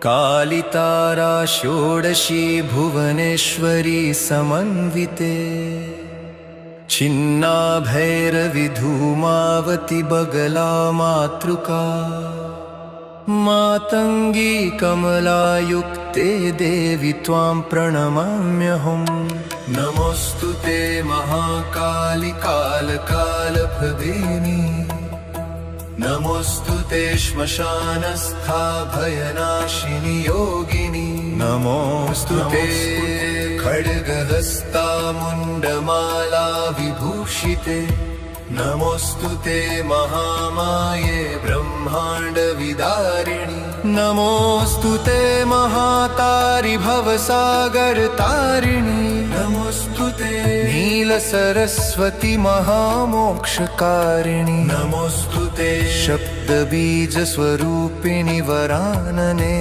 कालितारा षोडशी भुवनेश्वरी समन्विते छिन्नाभैरवि धूमावती बगला मातृका मातंगी कमलायुक्ते देवी त्वां प्रणमाम्यहम् नमोऽस्तुते महाकाली कालकालप्रदेनी नमोऽस्तुते श्मशानस्था भयनाशिनी योगिनी नमोऽस्तुते खड्गहस्ता मुण्डमाला विभूषिते नमोऽस्तुते महामाये ब्रह्माण्ड विदारिणि नमोऽस्तुते महातारि भवसागर तारिणि नमोऽस्तुते नीलसरस्वती महामोक्षकारिणि नमोऽस्तुते शब्दबीजस्वरूपिणि वरानने।